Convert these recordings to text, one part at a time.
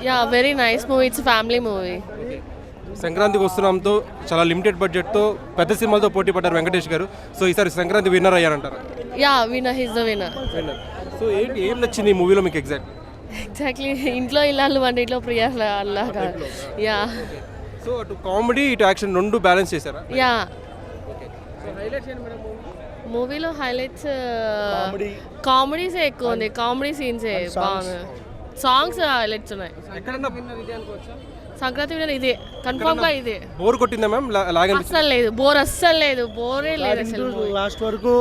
Yeah, very nice movie. It's a family movie. సంక్రాంతికి వస్తున్నాంతో చాలా limited బడ్జెట్తో పెద్ద సినిమాలతో పోటీ పడ్డారు వెంకటేష్ గారు. సో ఈసారి సంక్రాంతి విన్నర్ అయ్యారంటారు. Yeah, winner. He's the winner. So ఏంటి ఏం నచ్చింది ఈ మూవీలో మీకు ఎగ్జాక్ట్? Exactly. ఇంట్లో ఇల్లాలు వంటి ఇంట్లో ప్రియ అల్లాగా. యా సో అటు కామెడీ ఇటు యాక్షన్ రెండు బ్యాలెన్స్ చేశారా? యా మూవీలో హైలైట్స్ కామెడీసే ఎక్కువ ఉంది. కామెడీ సీన్సే బాగుంది. సాంగ్స్ హైలైట్స్ ఉన్నాయి. ఎక్కడన్నా సంక్రాంతి విన్నర్ ఇదే కన్ఫర్మ్ గా ఇదే. బోర్ కొట్టిందా మ్యామ్? అస్సలు లేదు బోర్, అస్సలు లేదు బోరే లేదు అసలు. లాస్ట్ వరకు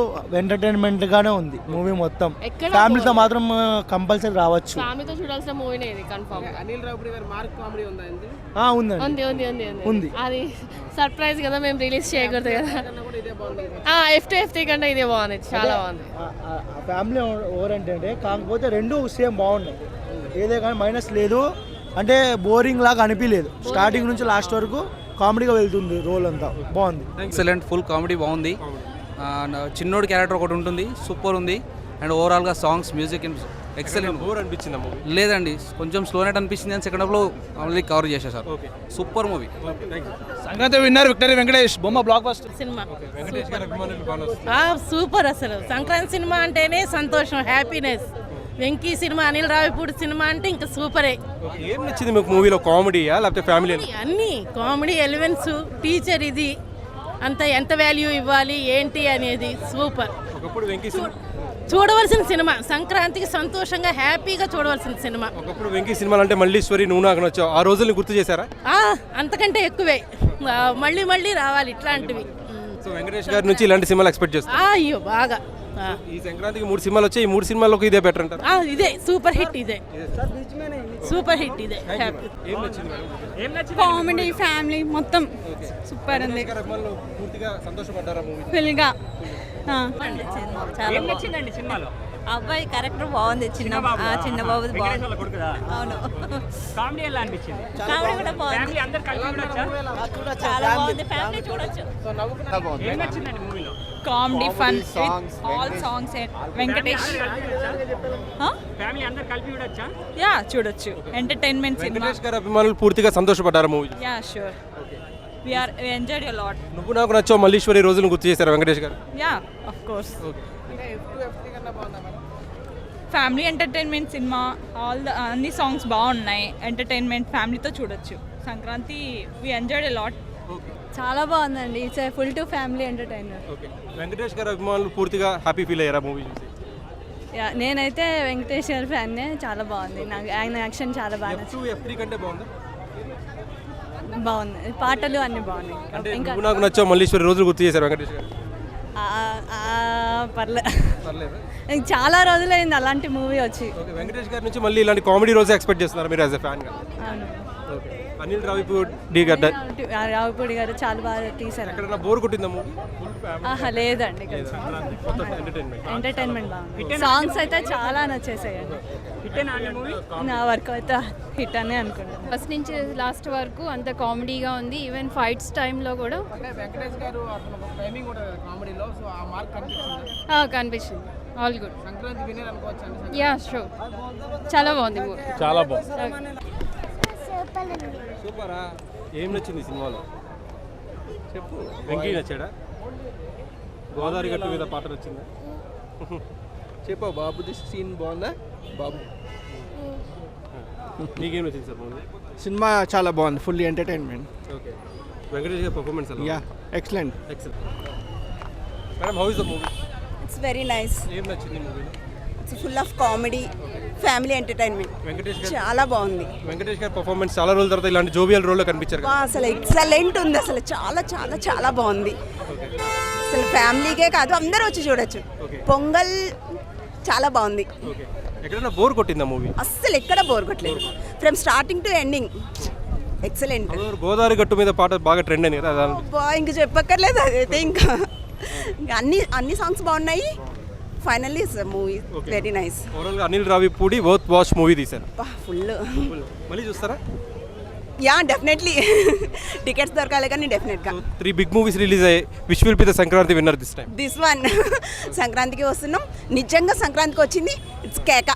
ఎంటర్టైన్మెంట్ గానే ఉంది మూవీ మొత్తం. ఫ్యామిలీతో మాత్రం కంపల్సరీ రావచ్చు. ఫ్యామిలీతో చూడాల్సిన మూవీనే ఇది కన్ఫర్మ్. అనిల్ రావుపూడి గారి మార్క్ కామెడీ ఉందా? ఉందండి. ఉంది ఉంది ఉంది ఉంది. అది సర్ప్రైజ్ కదా, మేము రిలీజ్ చేయకూడదు కదా. FT కంటే ఇదే బాగుంది, చాలా బాగుంది. ఫ్యామిలీ ఓరియంటెడ్ కాకపోతే రెండు సేమ్ బాగున్నాయి. ఏదే కానీ మైనస్ లేదు, అంటే బోరింగ్ లాగా అనిపించలేదు. స్టార్టింగ్ నుంచి లాస్ట్ వరకు కామెడీగా వెళ్తుంది రోల్ అంతా బాగుంది. ఎక్సలెంట్ ఫుల్ కామెడీ బాగుంది. చిన్నోడి క్యారెక్టర్ ఒకటి ఉంటుంది, సూపర్ ఉంది. అండ్ ఓవరాల్గా సాంగ్స్ మ్యూజిక్ ఎక్సలెంట్. బోర్ అనిపించిందా మూవీ? లేదండి, కొంచెం స్లో నైట్ అనిపించింది అని సెకండ్ హాఫ్లో ఆల్రెడీ కవర్ చేసేసారు. Super movie. Sankranti winner victory Venkatesh. బొమ్మ బ్లాక్ బస్టర్ సినిమా వెంకటేష్ గారి అభిమానులు బాగా సూపర్. అసలు సంక్రాంతి సినిమా అంటేనే సంతోషం, happiness. Venky cinema, Anil Ravipudi cinema అంటే ఇంకా సూపరే. ఏం నచ్చింది మీకు మూవీలో? కామెడీయా లేకపోతే ఫ్యామిలీ? అన్ని కామెడీ ఎలిమెంట్స్, టీచర్ ఇది అంత ఎంత వాల్యూ ఇవ్వాలి ఏంటి అనేది సూపర్. ఒకప్పుడు వెంకీ చూడవలసిన సినిమా, సంక్రాంతికి సంతోషంగా హ్యాపీగా చూడవలసిన సినిమా. ఒకప్పుడు వెంకీ సినిమాలు అంటే మల్లీశ్వరి, నువ్వు నాకు నచ్చావు, ఆ రోజుల్ని గుర్తు చేశారా? అంతకంటే ఎక్కువే, మళ్ళీ మళ్ళీ రావాలి ఇట్లాంటివి. సో వెంకటేష్ గారి నుంచి ఇలాంటి సినిమాలు ఎక్స్పెక్ట్ చేస్తాను. అయ్యో బాగా. ఈ సంక్రాంతికి 3 సినిమాలు వచ్చాయి. ఈ 3 సినిమాలకు ఇదే బెటర్ అంటారు? ఇదే సూపర్ హిట్, ఇదే సూపర్ హిట్, ఇదే హ్యాపీ. ఏం నచ్చింది? కామెడీ ఫ్యామిలీ మొత్తం సూపర్ ఉంది. పూర్తిగా సంతోషపడ్డారా మూవీ? ఫుల్గా ఏం నచ్చిందండి సినిమాలో? అబ్బాయి క్యారెక్టర్ బాగుంది. చిన్న బాబు బాగుంది. అవును, కామెడీ ఎలా అనిపించింది? కామెడీ కూడా బాగుంది. ఫ్యామిలీ అందరు కలిసి చూడొచ్చా? చాలా బాగుంది, ఫ్యామిలీ చూడొచ్చు. ఏం నచ్చిందండి మూవీలో? Comedy fun all songs. Venkatesh family అందరు కలిపి చూడొచ్చా? యా చూడొచ్చు. Entertainment cinema. వెంకటేష్ గారి అభిమానులు పూర్తిగా సంతోషపడ్డారా movie? Yeah sure, we enjoyed a lot. నువ్వు నాకు నచ్చావు మల్లీశ్వరి రోజులను గుర్తు చేశారు Venkatesh garu? Yeah of course. Family entertainment cinema. అన్ని సాంగ్స్ బాగున్నాయి. ఎంటర్టైన్మెంట్ ఫ్యామిలీతో చూడొచ్చు. Sankranti we enjoyed a lot. చాలా బాగుందండి. It's full to family entertainer. Okay, Venkatesh గారి అభిమానులు పూర్తిగా హ్యాపీ ఫీల్ అయ్యారా మూవీ చూసి? యా నేనైతే వెంకటేష్ గారి ఫ్యాన్నే. చాలా బాగుంది. నాకు ఆయన యాక్షన్ చాలా బాగా నచ్చింది. F3 కంటే బాగుందా? బాగుంది, పాటలు అన్ని బాగున్నాయి. అంటే ఇంకా నువ్వు నాకు నచ్చావు మల్లీశ్వరి రోజులు గుర్తు చేశారు వెంకటేష్ గారు? పర్లేదు, పర్లేదా? చాలా రోజులైంది అలాంటి మూవీ వచ్చి. ఓకే, వెంకటేష్ గారి నుంచి మళ్ళీ ఇలాంటి కామెడీ రోజు ఎక్స్పెక్ట్ చేస్తున్నారు మీరు యాజ్ ఎ ఫ్యాన్ గా? అవును. ఓకే, అనిల్ రావిపూడి గారు రావుపూడి గారు చాలా బాగా తీశారు. ఎక్కడైనా బోర్ కొట్టిందా మూవీ? లేదండి, ఎంటర్టైన్మెంట్ బాగుంది. సాంగ్స్ అయితే చాలా నచ్చేసాయండి. నా వరకు అయితే హిట్ అనే అనుకుంటాను. ఫస్ట్ నుంచి లాస్ట్ వరకు అంత కామెడీగా ఉంది. ఈవెన్ ఫైట్స్ టైంలో కూడా వెంకటేష్ గారు టైమింగ్ కూడా కామెడీలో, సో ఆ మార్క్ కనిపించింది. కనిపించింది. All good. సంక్రాంతి విన్నర్ అనుకోవచ్చు. యా షూర్, చాలా బాగుంది మూవీ. చాలా బాగుంది. సూపరా. ఏం నచ్చింది సినిమాలో చెప్పు? వెంకీ నచ్చాడా? గోదావరి గట్టు మీద పాట నచ్చిందా? చెప్పా బాబుది సీన్ బాగుందా బాబు? మీకేం నచ్చింది సార్ మూవీ? సినిమా చాలా బాగుంది, ఫుల్లీ ఎంటర్టైన్మెంట్. ఓకే, వెంకటేష్ గారి పర్ఫార్మెన్స్ ఎలా? Yeah excellent. Madam, how is the movie? It's very nice. ఏం నచ్చింది మూవీలో? It's full of comedy, family entertainment. Venkatesh గారు చాలా బాగుంది. వెంకటేష్ గారి పర్ఫార్మెన్స్ చాలా రోజుల తర్వాత ఇలాంటి జోవియల్ రోల్లో కనిపించారు కదా? అసలు ఎక్సలెంట్ ఉంది. అసలు చాలా చాలా చాలా బాగుంది. అసలు ఫ్యామిలీకే కాదు, అందరూ వచ్చి చూడొచ్చు. పొంగల్ చాలా బాగుంది. ఓకే, ఎక్కడైనా బోర్ కొట్టిందా మూవీ? అస్సలు ఎక్కడ బోర్ కొట్టలేదు. From starting to ending excellent. Godavari గట్టు మీద పాట బాగా ట్రెండ్ అయింది కదా? ఇంక చెప్పక్కర్లేదు, అదైతే ఇంకా అన్ని సాంగ్స్ బాగున్నాయి. Finally movie very nice. ఓవరాల్గా Anil Ravipudi worth watch movie తీశారు. ఫుల్. మళ్ళీ చూస్తారా? Yeah definitely. టికెట్స్ దొరకాలి కానీ డెఫినెట్గా. 3 బిగ్ మూవీస్ రిలీజ్ అయ్యాయి. Which will be the Sankranti winner this time? This one. సంక్రాంతికి వస్తున్నాం. నిజంగా సంక్రాంతికి వచ్చింది. ఇట్స్ కేక.